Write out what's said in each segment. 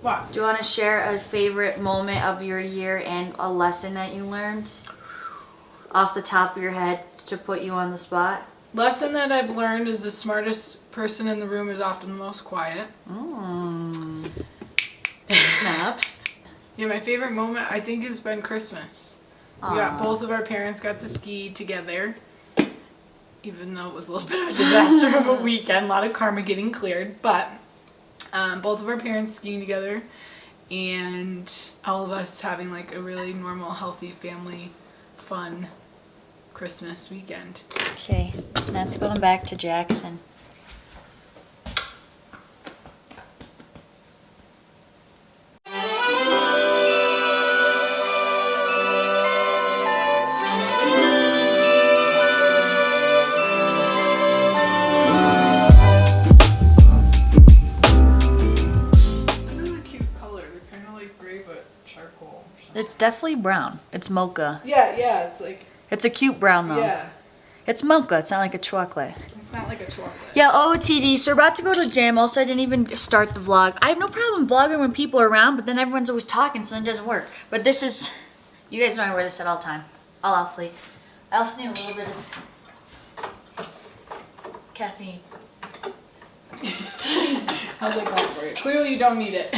What? Do you want to share a favorite moment of your year and a lesson that you learned off the top of your head to put you on the spot? Lesson that I've learned is the smartest person in the room is often the most quiet. Snaps. Yeah, my favorite moment I think has been Christmas. Both of our parents got to ski together. Even though it was a little bit of a disaster of a weekend, a lot of karma getting cleared, but both of our parents skiing together and all of us having like a really normal, healthy family, fun Christmas weekend. Okay, that's going back to Jackson. It's definitely brown. It's mocha. Yeah, it's like... It's a cute brown though. Yeah. It's mocha. It's not like a chocolate. It's not like a chocolate. Yeah, OOTD. So we're about to go to the gym. Also, I didn't even start the vlog. I have no problem vlogging when people are around, but then everyone's always talking, so it doesn't work. But this is... You guys know I wear this at all time. All awfully. I also need a little bit of caffeine. How's that going for you? Clearly you don't need it.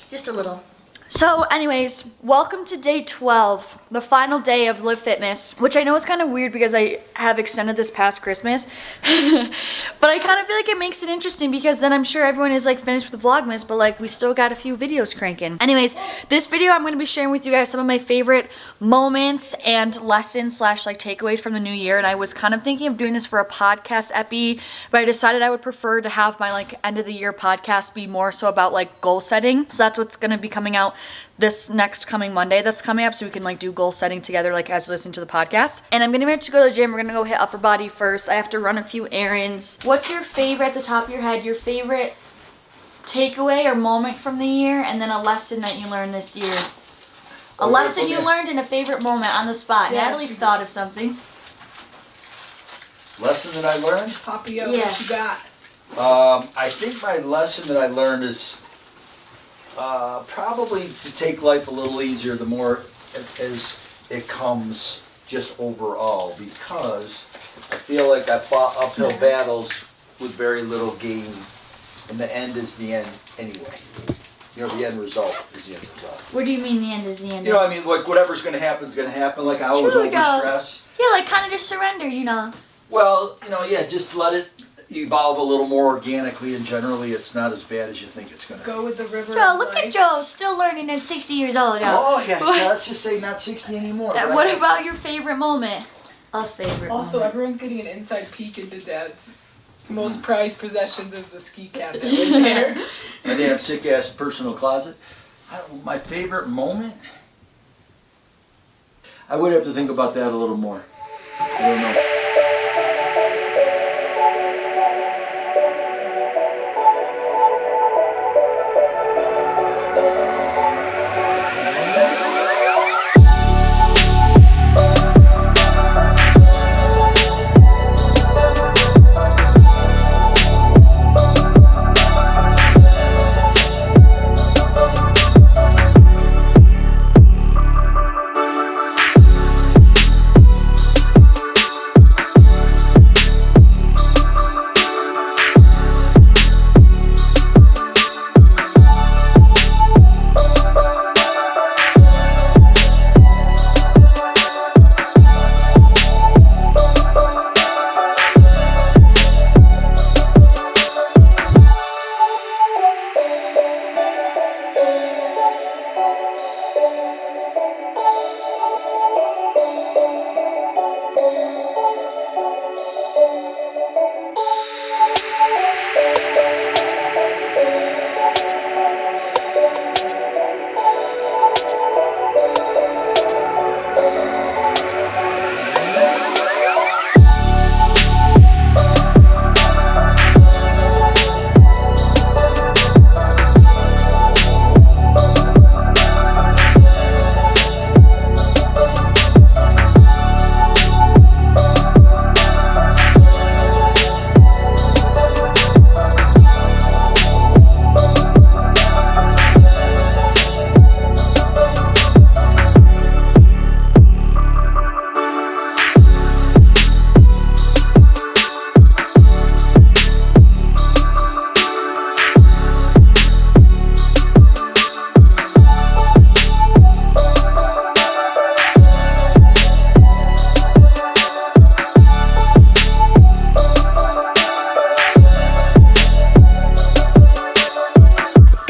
Just a little. So anyways, welcome to day 12, the final day of Livfiitmas, which I know is kind of weird because I have extended this past Christmas, but I kind of feel like it makes it interesting because then I'm sure everyone is like finished with Vlogmas, but like we still got a few videos cranking. Anyways, this video I'm going to be sharing with you guys some of my favorite moments and lessons / like takeaways from the new year, and I was kind of thinking of doing this for a podcast epi, but I decided I would prefer to have my like end of the year podcast be more so about like goal setting. So that's what's going to be coming out this next coming Monday that's coming up, so we can like do goal setting together like as you listen to the podcast. And I'm gonna to go to the gym. We're gonna go hit upper body first. I have to run a few errands. What's your favorite, at the top of your head, your favorite takeaway or moment from the year, and then a lesson that you learned this year? A lesson you learned and a favorite moment on the spot. Yeah, Natalie thought of something. Lesson that I learned? Poppy up, Yeah. what you got? I think my lesson that I learned is probably to take life a little easier the more as it comes just overall, because I feel like I fought uphill battles with very little gain, and the end is the end anyway. You know, the end result is the end result. What do you mean the end is the end? You know, I mean, like whatever's going to happen is going to happen. Like I always True, over-stress. Yeah, like kind of just surrender, you know. Well, you know, yeah, just let it evolve a little more organically, and generally it's not as bad as you think it's going to be. Go with the river. Joe, look at Joe, still learning at 60 years old. Oh, yeah, let's just say not 60 anymore. What about your favorite moment? A favorite Also, moment. everyone's getting an inside peek into Dad's most prized possessions is the ski cabinet in there. My damn sick-ass personal closet. My favorite moment? I would have to think about that a little more. I don't know.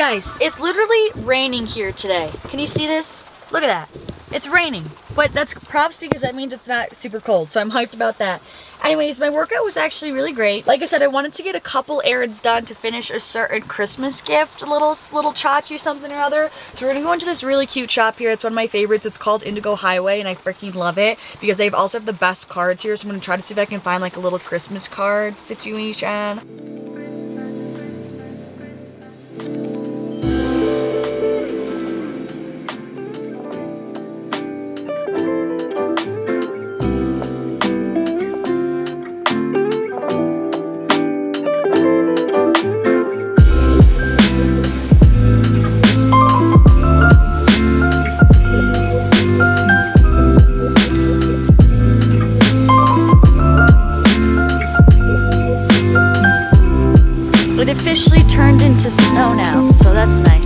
Guys, it's literally raining here today. Can you see this? Look at that. It's raining. But that's props because that means it's not super cold. So I'm hyped about that. Anyways, my workout was actually really great. Like I said, I wanted to get a couple errands done to finish a certain Christmas gift, a little tchotchke something or other. So we're gonna go into this really cute shop here. It's one of my favorites. It's called Indigo Highway, and I freaking love it because they also have the best cards here. So I'm gonna try to see if I can find like a little Christmas card situation. It officially turned into snow now, so that's nice.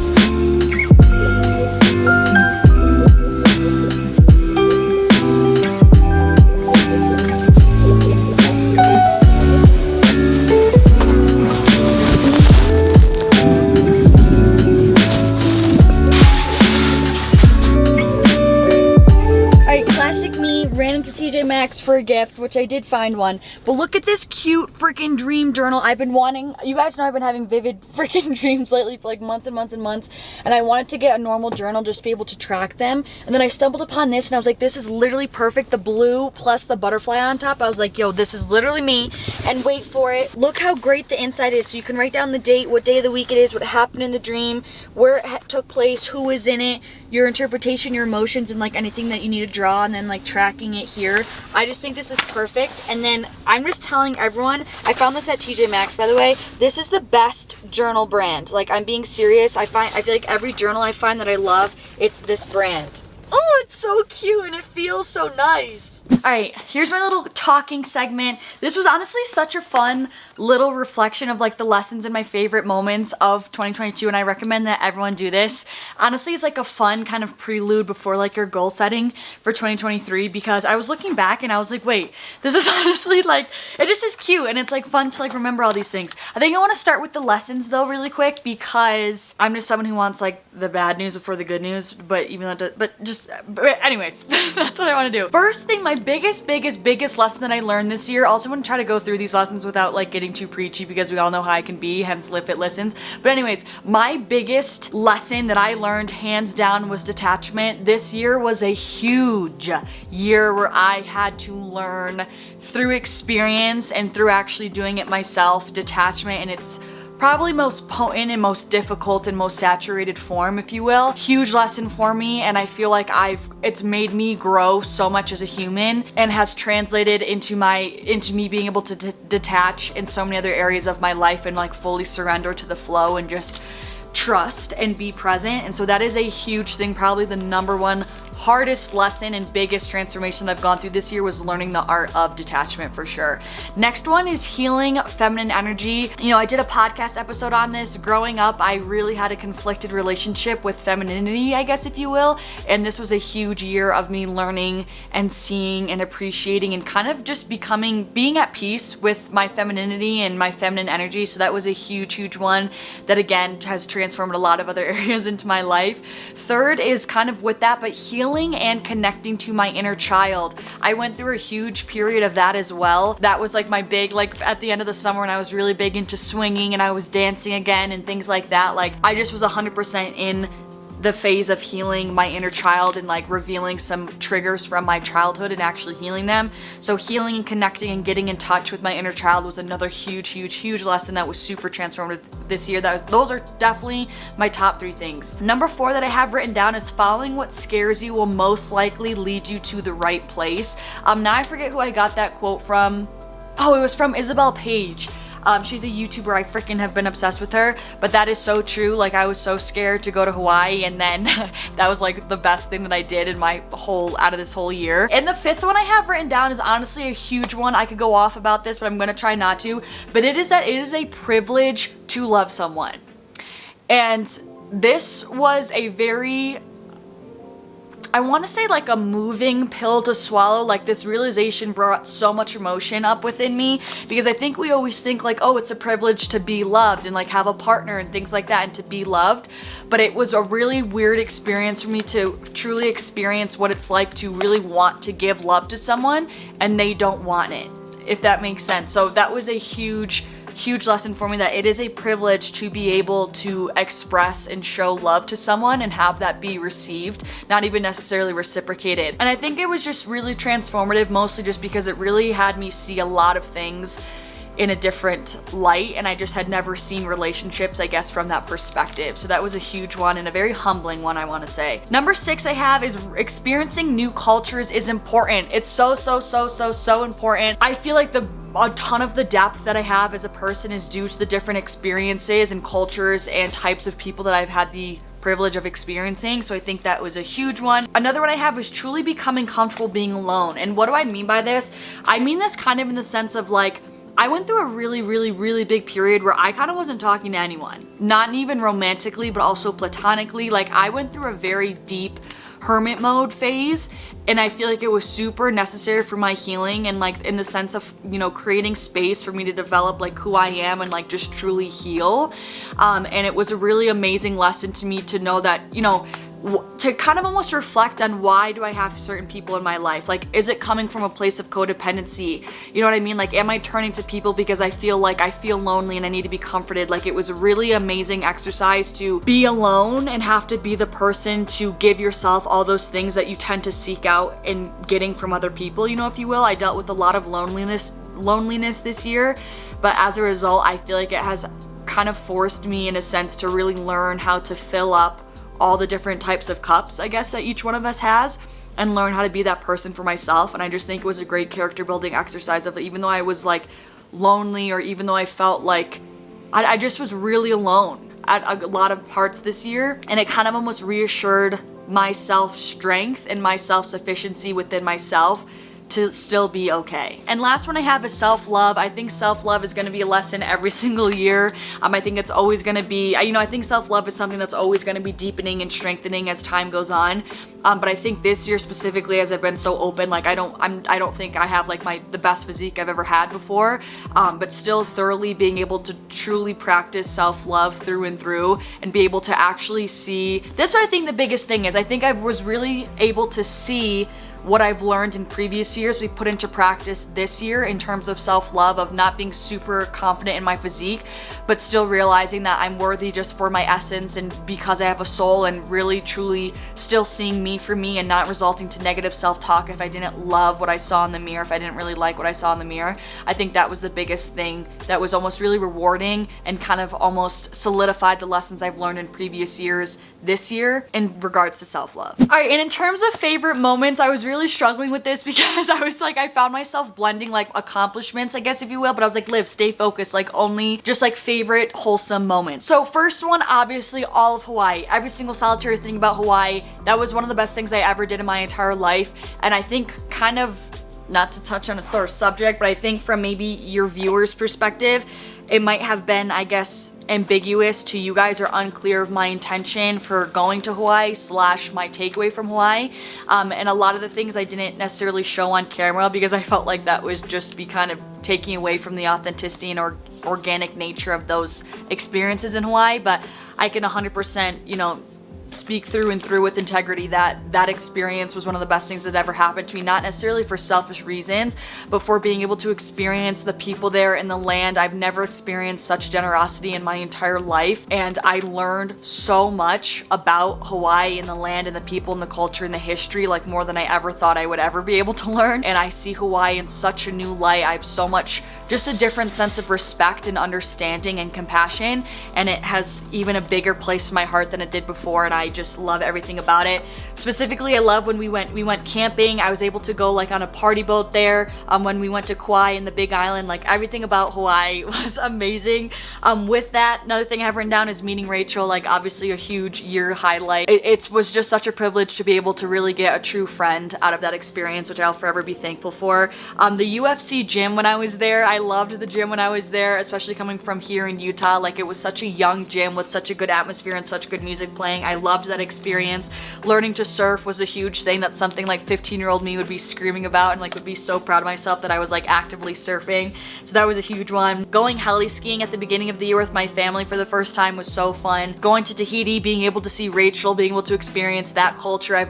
Ran into TJ Maxx for a gift, which I did find one. But look at this cute freaking dream journal. I've been wanting, you guys know I've been having vivid freaking dreams lately for like months and months and months. And I wanted to get a normal journal just to be able to track them. And then I stumbled upon this and I was like, this is literally perfect. The blue plus the butterfly on top. I was like, yo, this is literally me. And wait for it. Look how great the inside is. So you can write down the date, what day of the week it is, what happened in the dream, where it took place, who was in it, your interpretation, your emotions, and like anything that you need to draw, and then like tracking it here. I just think this is perfect. And then I'm just telling everyone, I found this at TJ Maxx, by the way. This is the best journal brand. Like, I'm being serious. I feel like every journal I find that I love, it's this brand. Oh, it's so cute and it feels so nice. All right, here's my little talking segment. This was honestly such a fun little reflection of like the lessons and my favorite moments of 2022, and I recommend that everyone do this. Honestly, it's like a fun kind of prelude before like your goal setting for 2023, because I was looking back and I was like, wait, this is honestly like, it just is cute and it's like fun to like remember all these things. I think I want to start with the lessons though really quick, because I'm just someone who wants like the bad news before the good news, but even though, but anyways, that's what I want to do. First thing, my biggest lesson that I learned this year, also want to try to go through these lessons without like getting too preachy, because we all know how I can be, hence Livfiit listens. But anyways, my biggest lesson that I learned hands down was detachment. This year was a huge year where I had to learn through experience and through actually doing it myself, detachment, and it's probably most potent and most difficult and most saturated form, if you will. Huge lesson for me, and I feel like it's made me grow so much as a human and has translated into me being able to detach in so many other areas of my life and like fully surrender to the flow and just trust and be present. And so that is a huge thing. Probably the number one hardest lesson and biggest transformation that I've gone through this year was learning the art of detachment, for sure. Next one is healing feminine energy. You know, I did a podcast episode on this. Growing up, I really had a conflicted relationship with femininity, I guess, if you will. And this was a huge year of me learning and seeing and appreciating and kind of just being at peace with my femininity and my feminine energy. So that was a huge one that again has transformed a lot of other areas into my life. Third is kind of with that, but healing and connecting to my inner child. I went through a huge period of that as well. That was like my big, like at the end of the summer when I was really big into swinging and I was dancing again and things like that. Like I just was 100% in the phase of healing my inner child and like revealing some triggers from my childhood and actually healing them. So healing and connecting and getting in touch with my inner child was another huge lesson that was super transformative this year. Those are definitely my top 3 things. Number 4 that I have written down is following what scares you will most likely lead you to the right place. Now I forget who I got that quote from. Oh, it was from Isabel Page. She's a YouTuber. I freaking have been obsessed with her, but that is so true. Like I was so scared to go to Hawaii, and then that was like the best thing that I did in my out of this whole year. And the 5th one I have written down is honestly a huge one. I could go off about this, but I'm gonna try not to. But it is that it is a privilege to love someone. And this was a very I want to say like a moving pill to swallow. Like this realization brought so much emotion up within me, because I think we always think like, oh, it's a privilege to be loved and like have a partner and things like that and to be loved. But it was a really weird experience for me to truly experience what it's like to really want to give love to someone and they don't want it, if that makes sense. So that was a huge lesson for me, that it is a privilege to be able to express and show love to someone and have that be received, not even necessarily reciprocated. And I think it was just really transformative, mostly just because it really had me see a lot of things in a different light, and I just had never seen relationships, I guess, from that perspective. So that was a huge one and a very humbling one, I want to say. Number 6 I have is experiencing new cultures is important. It's so important. I feel like a ton of the depth that I have as a person is due to the different experiences and cultures and types of people that I've had the privilege of experiencing. So I think that was a huge one. Another one I have was truly becoming comfortable being alone. And what do I mean by this? I mean this kind of in the sense of like, I went through a really big period where I kind of wasn't talking to anyone, not even romantically, but also platonically. Like I went through a very deep hermit mode phase, and I feel like it was super necessary for my healing, and like in the sense of, you know, creating space for me to develop like who I am and like just truly heal. And it was a really amazing lesson to me to know that, you know, to kind of almost reflect on why do I have certain people in my life? Like, is it coming from a place of codependency? You know what I mean? Like, am I turning to people because I feel lonely and I need to be comforted? Like, it was a really amazing exercise to be alone and have to be the person to give yourself all those things that you tend to seek out in getting from other people, you know, if you will. I dealt with a lot of loneliness this year, but as a result, I feel like it has kind of forced me in a sense to really learn how to fill up all the different types of cups, I guess, that each one of us has, and learn how to be that person for myself. And I just think it was a great character building exercise of, even though I was like lonely, or even though I felt like I just was really alone at a lot of parts this year, and it kind of almost reassured my self-strength and my self-sufficiency within myself to still be okay. And last one I have is self-love. I think self-love is gonna be a lesson every single year. I think it's always gonna be, you know, I think self-love is something that's always gonna be deepening and strengthening as time goes on. But I think this year specifically, as I've been so open, like I don't think I have like the best physique I've ever had before, but still thoroughly being able to truly practice self-love through and through, and be able to actually see, this is what I think the biggest thing is. I think I was really able to see what I've learned in previous years we put into practice this year in terms of self-love, of not being super confident in my physique, but still realizing that I'm worthy just for my essence and because I have a soul, and really truly still seeing me for me and not resulting to negative self-talk if I didn't love what I saw in the mirror, if I didn't really like what I saw in the mirror. I think that was the biggest thing that was almost really rewarding and kind of almost solidified the lessons I've learned in previous years this year in regards to self-love. All right, and in terms of favorite moments, I was really struggling with this because I was like, I found myself blending like accomplishments, I guess, if you will, but I was like, Liv, stay focused, like only just like favorite wholesome moments. So first one, obviously all of Hawaii, every single solitary thing about Hawaii. That was one of the best things I ever did in my entire life. And I think kind of, not to touch on a sore subject, but I think from maybe your viewers' perspective, it might have been, I guess, ambiguous to you guys, or unclear of my intention for going to Hawaii / my takeaway from Hawaii. And a lot of the things I didn't necessarily show on camera because I felt like that was just be kind of taking away from the authenticity and organic nature of those experiences in Hawaii. But I can 100%, you know, speak through and through with integrity that that experience was one of the best things that ever happened to me, not necessarily for selfish reasons, but for being able to experience the people there in the land. I've never experienced such generosity in my entire life, and I learned so much about Hawaii and the land and the people and the culture and the history, like more than I ever thought I would ever be able to learn. And I see Hawaii in such a new light. I have so much, just a different sense of respect and understanding and compassion, and it has even a bigger place in my heart than it did before, and I just love everything about it. Specifically, I love when we went camping. I was able to go like on a party boat there. When we went to Kauai and the Big Island, like everything about Hawaii was amazing. With that, another thing I have written down is meeting Rachel, like obviously a huge year highlight. It was just such a privilege to be able to really get a true friend out of that experience, which I'll forever be thankful for. The UFC gym when I was there, I loved the gym when I was there, especially coming from here in Utah. Like, it was such a young gym with such a good atmosphere and such good music playing. I loved that experience. Learning to surf was a huge thing. That's something like 15-year-old me would be screaming about, and like would be so proud of myself that I was like actively surfing. So that was a huge one. Going heli skiing at the beginning of the year with my family for the first time was so fun. Going to Tahiti, being able to see Rachel, being able to experience that culture. I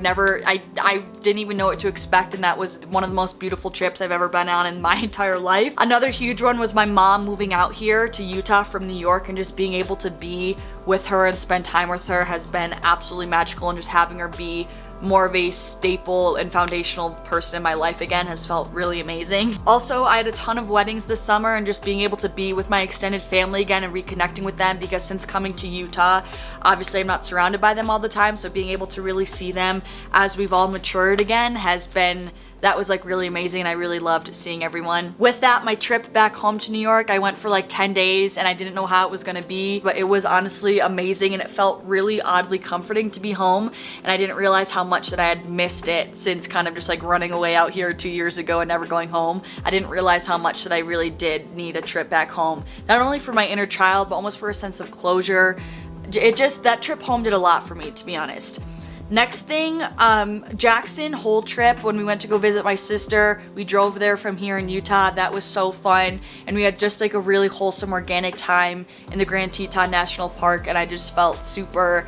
didn't even know what to expect, and that was one of the most beautiful trips I've ever been on in my entire life. Another huge one was my mom moving out here to Utah from New York, and just being able to be with her and spend time with her has been absolutely magical, and just having her be more of a staple and foundational person in my life again has felt really amazing. Also, I had a ton of weddings this summer, and just being able to be with my extended family again and reconnecting with them, because since coming to Utah, obviously I'm not surrounded by them all the time, so being able to really see them as we've all matured again that was like really amazing, and I really loved seeing everyone. With that, my trip back home to New York, I went for like 10 days and I didn't know how it was gonna be, but it was honestly amazing, and it felt really oddly comforting to be home, and I didn't realize how much that I had missed it since kind of just like running away out here 2 years ago and never going home. I didn't realize how much that I really did need a trip back home, not only for my inner child, but almost for a sense of closure. That trip home did a lot for me, to be honest. Next thing, Jackson whole trip, when we went to go visit my sister, we drove there from here in Utah. That was so fun, and we had just like a really wholesome organic time in the Grand Teton National Park, and I just felt super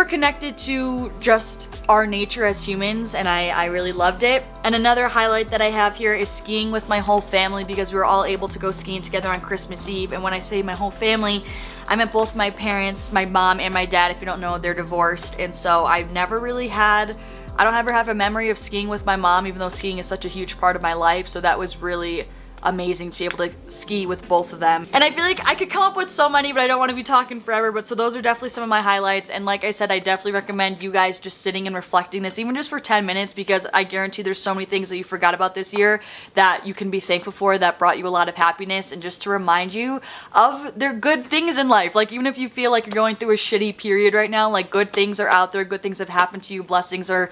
connected to just our nature as humans, and I really loved it. And another highlight that I have here is skiing with my whole family, because we were all able to go skiing together on Christmas Eve. And when I say my whole family, I meant both my parents, my mom and my dad. If you don't know, they're divorced, and so I don't ever have a memory of skiing with my mom, even though skiing is such a huge part of my life. So that was really amazing to be able to ski with both of them. And I feel like I could come up with so many, but I don't want to be talking forever. But so those are definitely some of my highlights. And like I said, I definitely recommend you guys just sitting and reflecting this, even just for 10 minutes, because I guarantee there's so many things that you forgot about this year that you can be thankful for, that brought you a lot of happiness, and just to remind you of their good things in life. Like, even if you feel like you're going through a shitty period right now, like, good things are out there, good things have happened to you, blessings are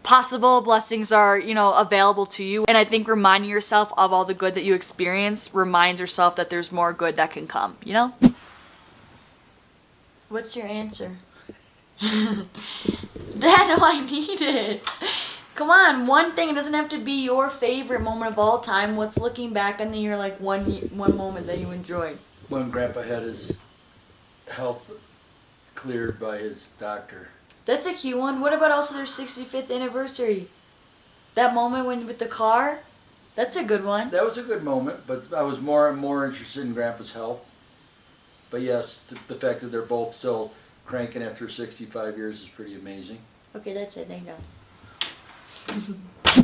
possible, blessings are, available to you. And I think reminding yourself of all the good that you experience reminds yourself that there's more good that can come, What's your answer? Dad, no, I need it. Come on, one thing. It doesn't have to be your favorite moment of all time. What's looking back on the year like one moment that you enjoyed? When Grandpa had his health cleared by his doctor. That's a cute one. What about also their 65th anniversary? That moment with the car? That's a good one. That was a good moment, but I was more and more interested in Grandpa's health. But yes, the fact that they're both still cranking after 65 years is pretty amazing. Okay, that's it. Thank God.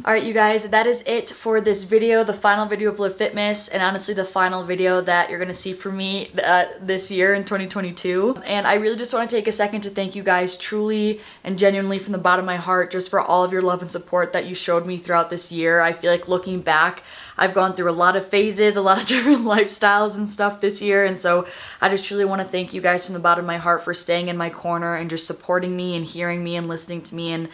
Alright, you guys, that is it for this video, the final video of Livfiitmas, and honestly the final video that you're going to see from me this year in 2022. And I really just want to take a second to thank you guys truly and genuinely from the bottom of my heart just for all of your love and support that you showed me throughout this year. I feel like looking back, I've gone through a lot of phases, a lot of different lifestyles and stuff this year, and so I just truly want to thank you guys from the bottom of my heart for staying in my corner and just supporting me and hearing me and listening to me, and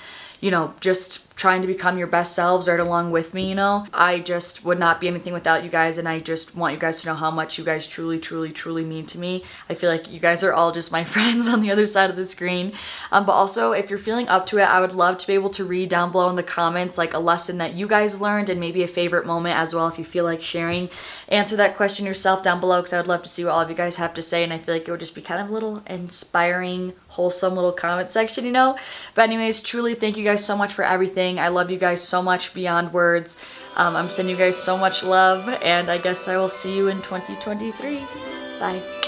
just trying to become your best selves right along with me, I just would not be anything without you guys, and I just want you guys to know how much you guys truly, truly, truly mean to me. I feel like you guys are all just my friends on the other side of the screen. But also, if you're feeling up to it, I would love to be able to read down below in the comments like a lesson that you guys learned and maybe a favorite moment as well, if you feel like sharing. Answer that question yourself down below, because I would love to see what all of you guys have to say, and I feel like it would just be kind of a little inspiring, wholesome little comment section, But anyways, truly thank you guys so much for everything. I love you guys so much beyond words. I'm sending you guys so much love, and I guess I will see you in 2023. Bye.